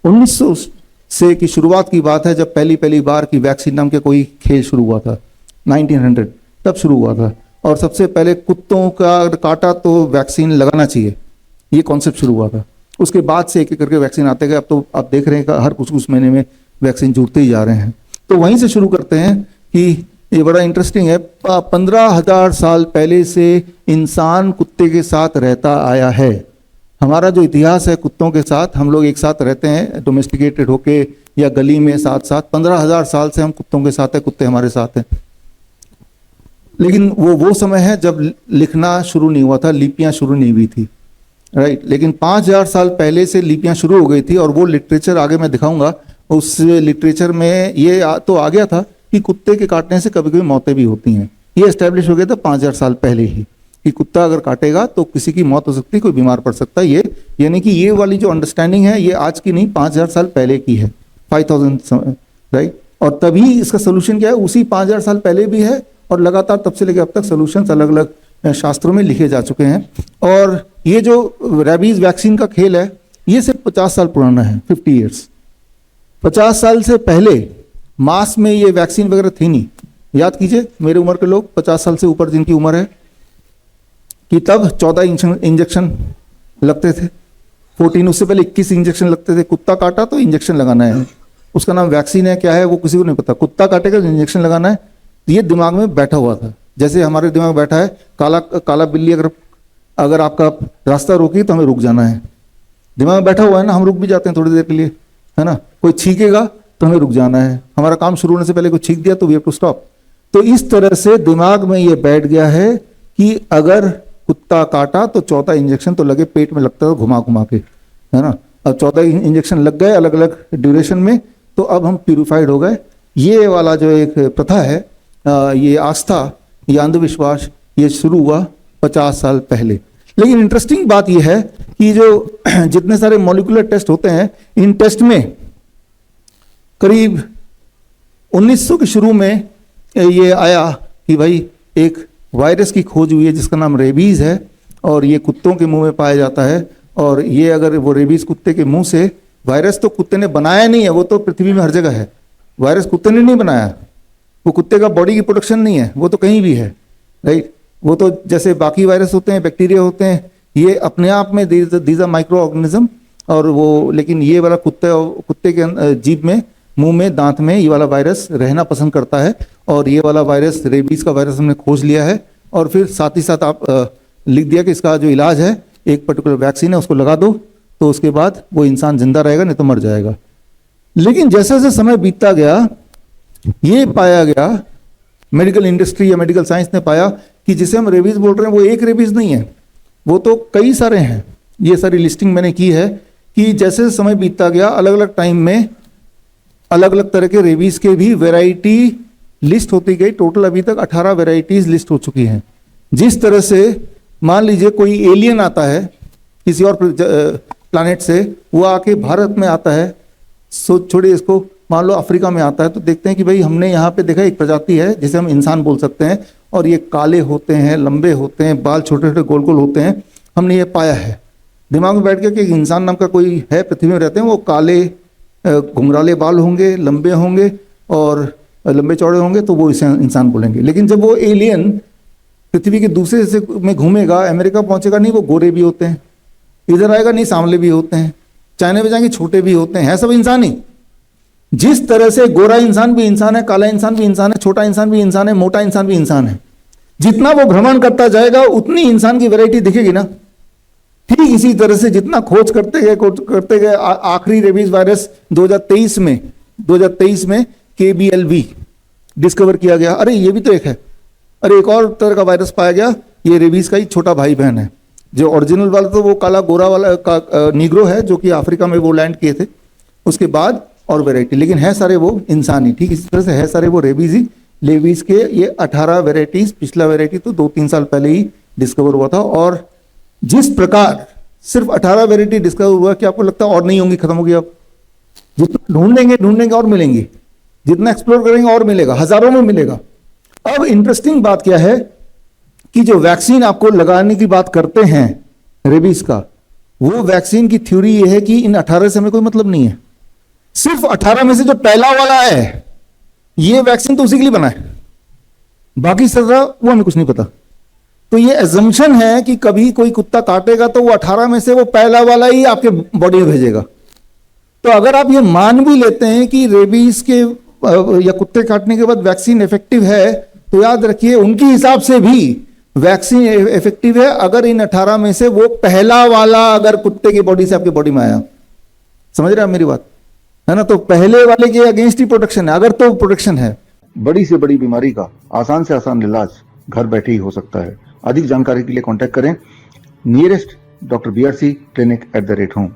1900 से की शुरुआत की बात है, जब पहली बार की वैक्सीन नाम के कोई खेल शुरू हुआ था, 1900 तब शुरू हुआ था। और सबसे पहले कुत्तों का काटा तो वैक्सीन लगाना चाहिए, ये कॉन्सेप्ट शुरू हुआ था। उसके बाद से एक एक करके वैक्सीन आते गए। अब तो आप देख रहे हैं कि हर कुछ महीने में वैक्सीन जुड़ते ही जा रहे हैं। तो वहीं से शुरू करते हैं कि ये बड़ा इंटरेस्टिंग है। 15,000 साल पहले से इंसान कुत्ते के साथ रहता आया है। हमारा जो इतिहास है कुत्तों के साथ, हम लोग एक साथ रहते हैं डोमेस्टिकेटेड होके या गली में साथ साथ। 15,000 साल से हम कुत्तों के साथ हैं, कुत्ते हमारे साथ हैं। लेकिन वो समय है जब लिखना शुरू नहीं हुआ था, लिपियां शुरू नहीं हुई थी, राइट। लेकिन 5,000 साल पहले से लिपियां शुरू हो गई थी। और वो लिटरेचर आगे मैं दिखाऊंगा, उस लिटरेचर में ये तो आ गया था कि कुत्ते के काटने से कभी कभी मौतें भी होती हैं। ये एस्टेब्लिश हो गया था 5,000 साल पहले ही कि कुत्ता अगर काटेगा तो किसी की मौत हो सकती है, कोई बीमार पड़ सकता है। ये यानी कि ये वाली जो अंडरस्टैंडिंग है ये आज की नहीं, 5,000 साल पहले की है, 5,000, राइट। और तभी इसका सोल्यूशन क्या है, उसी 5,000 साल पहले भी है और लगातार तब से लेकर अब तक सोल्यूशंस अलग अलग शास्त्रों में लिखे जा चुके हैं। और ये जो रेबीज वैक्सीन का खेल है ये सिर्फ 50 साल पुराना है, 50 ईयर्स। 50 साल से पहले मास में ये वैक्सीन वगैरह थी नहीं। याद कीजिए मेरे उम्र के लोग, 50 साल से ऊपर जिनकी उम्र है, कि तब 14 इंजेक्शन लगते थे, 14, उससे पहले 21 इंजेक्शन लगते थे। कुत्ता काटा तो इंजेक्शन लगाना है, उसका नाम वैक्सीन है, क्या है वो किसी को नहीं पता। कुत्ता काटेगा तो इंजेक्शन लगाना है। ये दिमाग में बैठा हुआ था, जैसे हमारे दिमाग में बैठा है काला बिल्ली अगर आपका रास्ता रोकी तो हमें रुक जाना है। दिमाग में बैठा हुआ है ना, हम रुक भी जाते हैं थोड़ी देर के लिए, है ना। कोई छींकेगा तो हमें रुक जाना है, हमारा काम शुरू होने से पहले कोई छींक दिया तो वी हैव टू स्टॉप। तो इस तरह से दिमाग में ये बैठ गया है कि अगर कुत्ता काटा तो 14 इंजेक्शन तो लगे, पेट में लगता था घुमा घुमा के, है ना। अब 14 इंजेक्शन लग गए अलग अलग ड्यूरेशन में, तो अब हम प्यूरिफाइड हो गए। ये वाला जो एक प्रथा है, ये आस्था, ये अंधविश्वास, ये शुरू हुआ 50 साल पहले। लेकिन इंटरेस्टिंग बात यह है कि जो जितने सारे मॉलिक्यूलर टेस्ट होते हैं, इन टेस्ट में करीब 1900 के शुरू में ये आया कि भाई एक वायरस की खोज हुई है जिसका नाम रेबीज है, और ये कुत्तों के मुंह में पाया जाता है। और ये अगर वो रेबीज कुत्ते के मुंह से, वायरस तो कुत्ते ने बनाया नहीं है, वो तो पृथ्वी में हर जगह है, वायरस कुत्ते ने नहीं बनाया, वो कुत्ते का बॉडी की प्रोडक्शन नहीं है, वो तो कहीं भी है, राइट। वो तो जैसे बाकी वायरस होते हैं, बैक्टीरिया होते हैं, ये अपने आप में दीज आर माइक्रो ऑर्गेनिज्म। और वो लेकिन ये वाला कुत्ते के जीभ में, मुंह में, दांत में ये वाला वायरस रहना पसंद करता है। और ये वाला वायरस, रेबीज का वायरस हमने खोज लिया है। और फिर साथ ही साथ आप लिख दिया कि इसका जो इलाज है, एक पर्टिकुलर वैक्सीन है, उसको लगा दो तो उसके बाद वो इंसान जिंदा रहेगा, नहीं तो मर जाएगा। लेकिन जैसे जैसे समय बीतता गया, ये पाया गया, मेडिकल इंडस्ट्री या मेडिकल साइंस ने पाया कि जिसे हम रेबीज बोल रहे हैं वो एक रेबीज नहीं है, वो तो कई सारे हैं। ये सारी लिस्टिंग मैंने की है कि जैसे समय बीतता गया, अलग अलग टाइम में अलग अलग तरह के रेबीज के भी वैरायटी लिस्ट होती गई। टोटल अभी तक 18 वैरायटीज लिस्ट हो चुकी हैं। जिस तरह से मान लीजिए कोई एलियन आता है किसी और प्लैनेट से, वो आके भारत में आता है, छोड़िए इसको, मान लो अफ्रीका में आता है, तो देखते हैं कि भाई हमने यहाँ पे देखा एक प्रजाति है जिसे हम इंसान बोल सकते हैं, और ये काले होते हैं, लंबे होते हैं, बाल छोटे छोटे गोल गोल होते हैं। हमने ये पाया है, दिमाग में बैठ गया कि इंसान नाम का कोई है, पृथ्वी में रहते हैं, वो काले घुंघराले बाल होंगे, लंबे होंगे और लंबे चौड़े होंगे, तो वो इसे इंसान बोलेंगे। लेकिन जब वो एलियन पृथ्वी के दूसरे हिस्से में घूमेगा, अमेरिका पहुंचेगा, नहीं वो गोरे भी होते हैं, इधर आएगा नहीं सांवले भी होते हैं, चाइना में जाएंगे छोटे भी होते हैं, है सब इंसान ही। जिस तरह से गोरा इंसान भी इंसान है, काला इंसान भी इंसान है, छोटा इंसान भी इंसान है, मोटा इंसान भी इंसान है, जितना वो भ्रमण करता जाएगा उतनी इंसान की वैरायटी दिखेगी ना। ठीक इसी तरह से जितना खोज करते गए आखिरी रेबीज वायरस 2023 में KBLV डिस्कवर किया गया। अरे ये भी तो एक है, अरे एक और तरह का वायरस पाया गया, ये रेबीज का ही छोटा भाई बहन है। जो ओरिजिनल वाला तो वो काला गोरा वाला का निग्रो है, जो कि अफ्रीका में वो लैंड किए थे, उसके बाद और वैरायटी, लेकिन है सारे वो इंसान ही। ठीक इसी तरह से है सारे वो रेबीज ही। रेबीज के ये 18 वैरायटीज, पिछला वैरायटी तो 2-3 साल पहले ही डिस्कवर हुआ था। और जिस प्रकार सिर्फ 18 वैरायटी डिस्कवर हुआ, कि आपको लगता है और नहीं होंगी, खत्म होगी? अब जितना ढूंढेंगे और मिलेंगी, जितना एक्सप्लोर करेंगे और मिलेगा, हजारों में मिलेगा। अब इंटरेस्टिंग बात क्या है कि जो वैक्सीन आपको लगाने की बात करते हैं रेबीज का, वो वैक्सीन की थ्योरी ये है कि इन 18 से हमें कोई मतलब नहीं है, सिर्फ 18 में से जो पहला वाला है ये वैक्सीन तो उसी के लिए बना है, बाकी 17 वो हमें कुछ नहीं पता। तो ये एजम्पशन है कि कभी कोई कुत्ता काटेगा तो वो 18 में से वो पहला वाला ही आपके बॉडी में भेजेगा। तो अगर आप ये मान भी लेते हैं कि रेबीज के या कुत्ते काटने के बाद वैक्सीन इफेक्टिव है, तो याद रखिए उनके हिसाब से भी वैक्सीन इफेक्टिव है अगर इन 18 में से वो पहला वाला अगर कुत्ते की बॉडी से आपकी बॉडी में आया। समझ रहे हैं आप मेरी बात, है ना? तो पहले वाले के अगेंस्ट ही प्रोटेक्शन है, अगर तो प्रोटेक्शन है। बड़ी से बड़ी बीमारी का आसान से आसान इलाज घर बैठे ही हो सकता है। अधिक जानकारी के लिए कांटेक्ट करें nearest doctor BRC clinic @home।